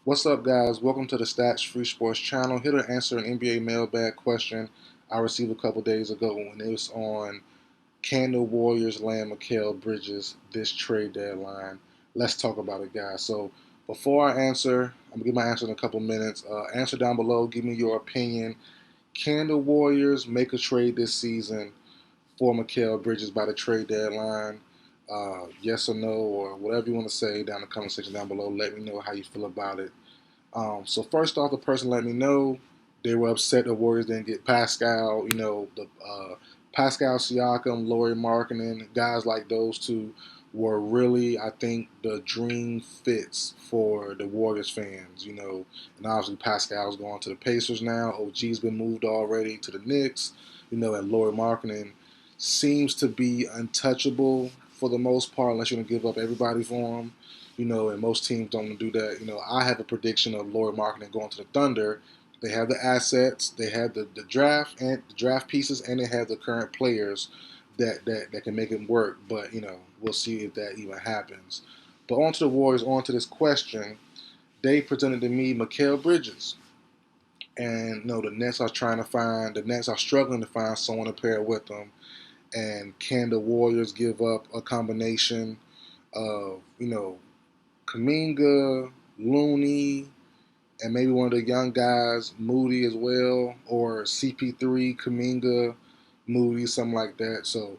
What's up, guys? Welcome to the Stats Free Sports channel. Here to answer an NBA mailbag question I received a couple days ago when it was on can the Warriors land Mikal Bridges this trade deadline? Let's talk about it, guys. So before I answer, I'm gonna give my answer in a couple minutes. Answer down below. Give me your opinion. Can the Warriors make a trade this season for Mikal Bridges by the trade deadline? Yes or no, or whatever you want to say down in the comment section down below. Let me know how you feel about it. So first off, the person let me know they were upset the Warriors didn't get Pascal. The Pascal Siakam, Lauri Markkanen, guys like those two were really, I think, the dream fits for the Warriors fans. And obviously Pascal's going to the Pacers now. OG's been moved already to the Knicks. And Lauri Markkanen seems to be untouchable for the most part, unless you're gonna give up everybody for him. And most teams don't do that. I have a prediction of Lauri Markkanen going to the Thunder. They have the assets, they have the draft and the draft pieces, and they have the current players that can make it work. But we'll see if that even happens. But on to the Warriors. On to this question. They presented to me Mikal Bridges, and the Nets are trying to find. The Nets are struggling to find someone to pair with them. And can the Warriors give up a combination of Kuminga, Looney, and maybe one of the young guys, Moody as well, or CP3, Kuminga, Moody, something like that. So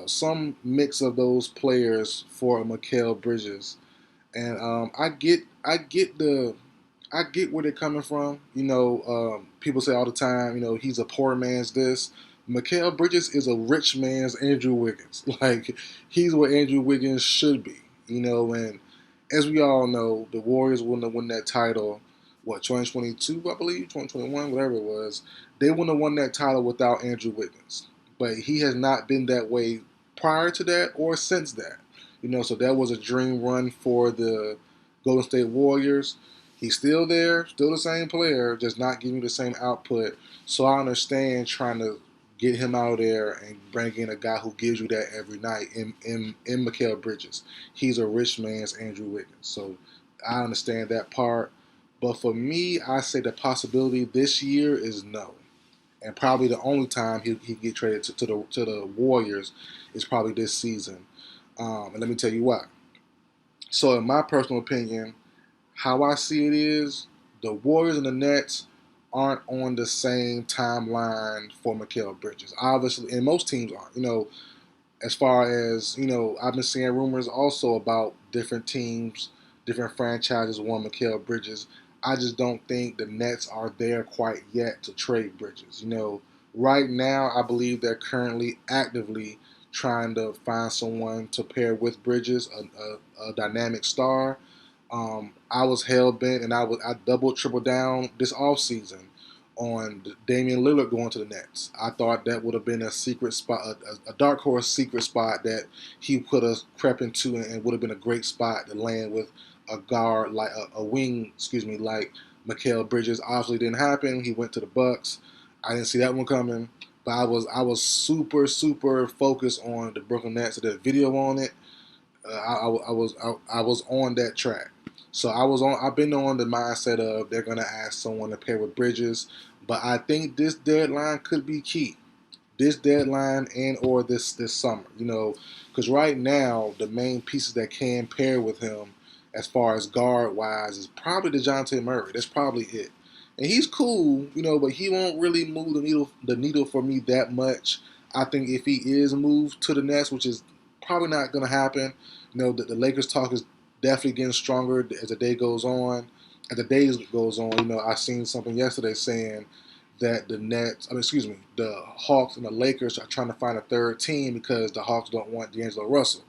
some mix of those players for Mikal Bridges, and I get where they're coming from. People say all the time, he's a poor man's this. Mikal Bridges is a rich man's Andrew Wiggins. Like, he's what Andrew Wiggins should be. And as we all know, the Warriors wouldn't have won that title, 2022, I believe, 2021, whatever it was. They wouldn't have won that title without Andrew Wiggins. But he has not been that way prior to that or since that. So that was a dream run for the Golden State Warriors. He's still there, still the same player, just not giving you the same output. So I understand trying to get him out there and bring in a guy who gives you that every night in Mikal Bridges. He's a rich man's Andrew Wiggins. So I understand that part. But for me, I say the possibility this year is no. And probably the only time he get traded to the Warriors is probably this season. And let me tell you why. So in my personal opinion, how I see it is the Warriors and the Nets aren't on the same timeline for Mikal Bridges. Obviously, and most teams aren't. As far as, I've been seeing rumors also about different teams, different franchises want Mikal Bridges. I just don't think the Nets are there quite yet to trade Bridges. Right now, I believe they're currently actively trying to find someone to pair with Bridges, a dynamic star. I was hell bent, and I double triple down this offseason on Damian Lillard going to the Nets. I thought that would have been a secret spot, a dark horse secret spot that he could have crept into, and would have been a great spot to land with a guard like a wing, like Mikal Bridges. Obviously, didn't happen. He went to the Bucks. I didn't see that one coming, but I was super focused on the Brooklyn Nets. I did a video on it. I was on that track. So I've been on the mindset of they're gonna ask someone to pair with Bridges, but I think this deadline could be key. This deadline and or this summer, because right now the main pieces that can pair with him, as far as guard wise, is probably DeJounte Murray. That's probably it, and he's cool, but he won't really move the needle for me that much. I think if he is moved to the Nets, which is probably not gonna happen, the Lakers talk is definitely getting stronger as the day goes on. As the days goes on, I seen something yesterday saying that the Hawks and the Lakers are trying to find a third team because the Hawks don't want D'Angelo Russell.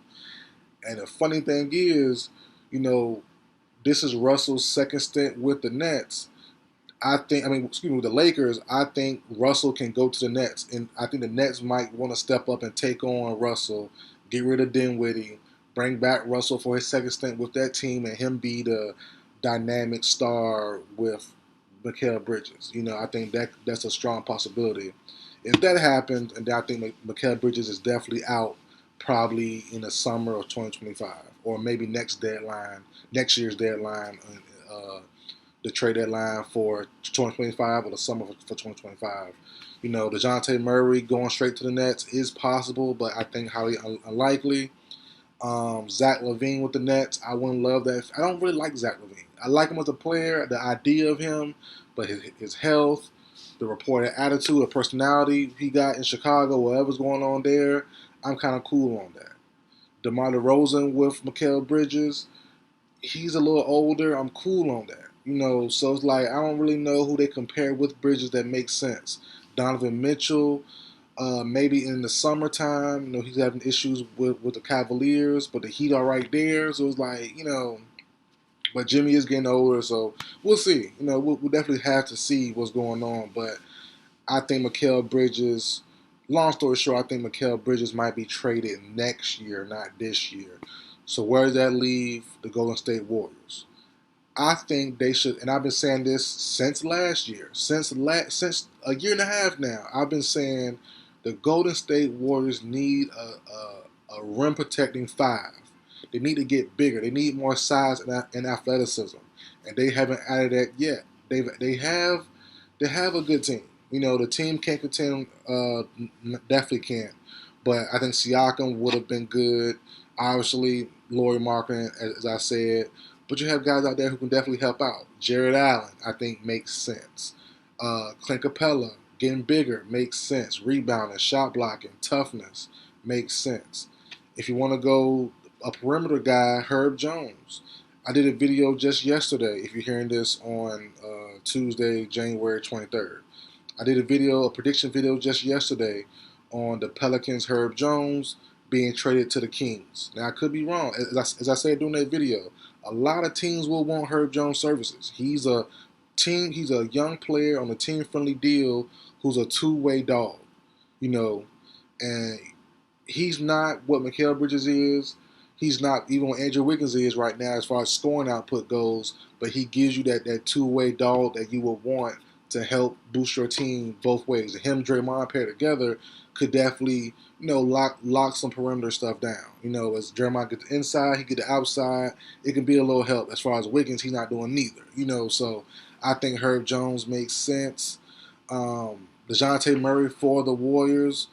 And the funny thing is, you know, this is Russell's second stint with the Nets. With the Lakers, I think Russell can go to the Nets. And I think the Nets might want to step up and take on Russell, get rid of Dinwiddie, bring back Russell for his second stint with that team, and him be the dynamic star with Mikal Bridges. I think that's a strong possibility. If that happens, and I think Mikal Bridges is definitely out probably in the summer of 2025, or maybe next year's deadline the trade deadline for 2025 or the summer for 2025. DeJounte Murray going straight to the Nets is possible, but I think highly unlikely. Zach LaVine with the Nets, I wouldn't love that. I don't really like Zach LaVine. I like him as a player, the idea of him, but his health, the reported attitude, the personality he got in Chicago, whatever's going on there, I'm kind of cool on that. DeMar DeRozan with Mikal Bridges, he's a little older. I'm cool on that. So it's like I don't really know who they compare with Bridges that makes sense. Donovan Mitchell, maybe in the summertime, he's having issues with the Cavaliers, but the Heat are right there. So it's like, but Jimmy is getting older, so we'll see. We'll definitely have to see what's going on. But I think Mikal Bridges, long story short, I think Mikal Bridges might be traded next year, not this year. So where does that leave the Golden State Warriors? I think they should, and I've been saying this since last year, since a year and a half now. I've been saying the Golden State Warriors need a rim protecting five. They need to get bigger. They need more size and athleticism, and they haven't added that yet. They have a good team. The team can't contend. Definitely can't. But I think Siakam would have been good. Obviously, Lauri Markkanen, as I said. But you have guys out there who can definitely help out. Jared Allen, I think, makes sense. Clint Capella, getting bigger, makes sense. Rebounding, shot blocking, toughness, makes sense. If you want to go a perimeter guy, Herb Jones. I did a video just yesterday, if you're hearing this on Tuesday, January 23rd. I did a prediction video just yesterday on the Pelicans' Herb Jones being traded to the Kings. Now, I could be wrong. As I said during that video, a lot of teams will want Herb Jones' services. He's a young player on a team-friendly deal who's a two-way dog, and he's not what Mikal Bridges is. He's not even what Andrew Wiggins is right now as far as scoring output goes, but he gives you that two-way dog that you would want to help boost your team both ways. And him and Draymond paired together could definitely, lock some perimeter stuff down. As Draymond gets the inside, he get the outside. It can be a little help. As far as Wiggins, he's not doing neither. So I think Herb Jones makes sense. DeJounte Murray for the Warriors,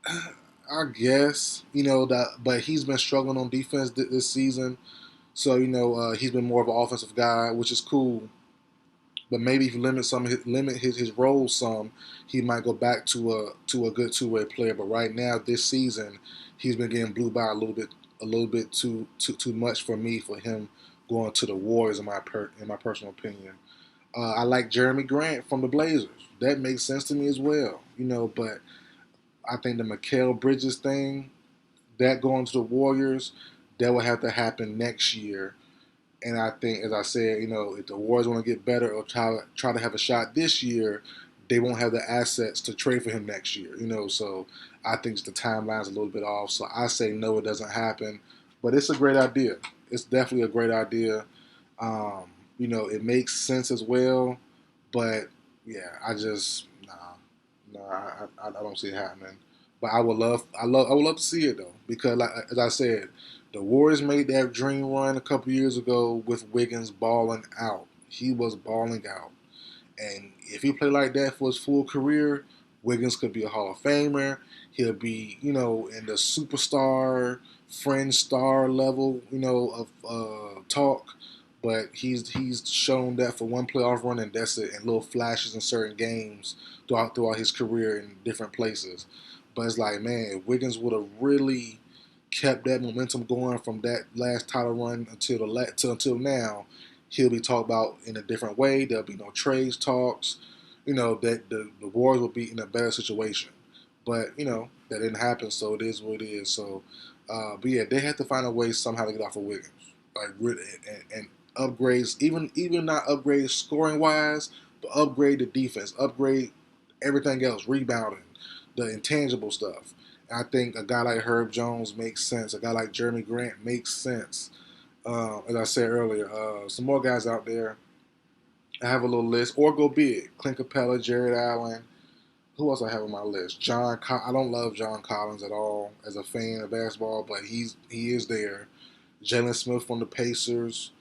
I guess, but he's been struggling on defense this season. So, he's been more of an offensive guy, which is cool. But maybe if you limit his role some, he might go back to a good two-way player. But right now, this season, he's been getting blew by a little bit too much for him going to the Warriors in my personal opinion. I like Jeremy Grant from the Blazers. That makes sense to me as well. But I think the Mikal Bridges thing, that going to the Warriors, that will have to happen next year. And I think, as I said, if the Warriors want to get better or try to have a shot this year, they won't have the assets to trade for him next year. So I think the timeline's a little bit off. So I say no, it doesn't happen. But it's a great idea. It's definitely a great idea. It makes sense as well. But yeah, I just I don't see it happening. But I would love to see it though, because as I said, the Warriors made that dream run a couple years ago with Wiggins balling out. He was balling out, and if he played like that for his full career, Wiggins could be a Hall of Famer. He'll be in the superstar, friend star level of talk. But he's shown that for one playoff run, and that's it, and little flashes in certain games throughout his career in different places. But it's like, man, if Wiggins would have really kept that momentum going from that last title run until now, he'll be talked about in a different way. There'll be no trades talks. That the Warriors will be in a better situation. But that didn't happen, so it is what it is. So, but yeah, they had to find a way somehow to get off of Wiggins, like really, and upgrades, even not upgrade scoring wise, but upgrade the defense, upgrade everything else, rebounding, the intangible stuff. And I think a guy like Herb Jones makes sense. A guy like Jeremy Grant makes sense. As I said earlier, some more guys out there. I have a little list. Or go big. Clint Capella, Jared Allen. Who else I have on my list? I don't love John Collins at all as a fan of basketball, but he is there. Jalen Smith from the Pacers.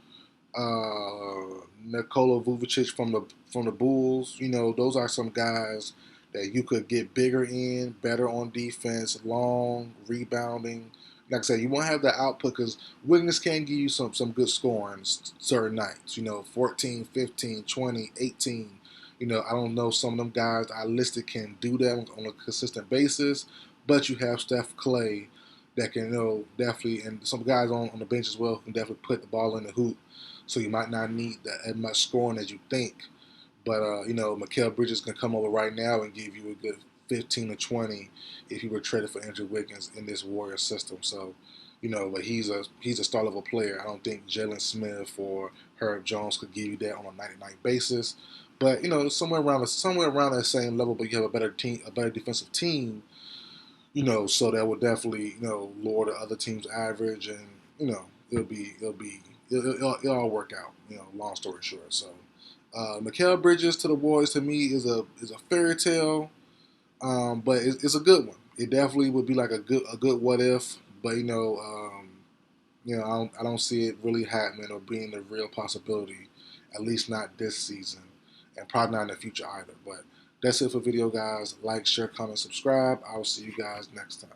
Nikola Vucevic from the Bulls. You know, those are some guys that you could get bigger in, better on defense, long rebounding. Like I said, you won't have the output because Wiggins can give you some good scoring certain nights. You know, 14, 15, 20, 18. You know, I don't know some of them guys I listed can do that on a consistent basis, but you have Steph Clay that can, you know, definitely, and some guys on the bench as well can definitely put the ball in the hoop. So you might not need as much scoring as you think. But, you know, Mikal Bridges can come over right now and give you a good 15 to 20 if he were traded for Andrew Wiggins in this Warrior system. So, you know, but he's a star level player. I don't think Jalen Smith or Herb Jones could give you that on a night-to-night basis. But you know, somewhere around that same level, but you have a better team, a better defensive team. You know, so that would definitely, you know, lower the other team's average, and you know, it'll all work out. You know, long story short. So, Mikal Bridges to the Warriors to me is a fairy tale, but it's a good one. It definitely would be like a good what if, but you know, I don't see it really happening or being a real possibility, at least not this season, and probably not in the future either. But that's it for video, guys. Like, share, comment, subscribe. I will see you guys next time.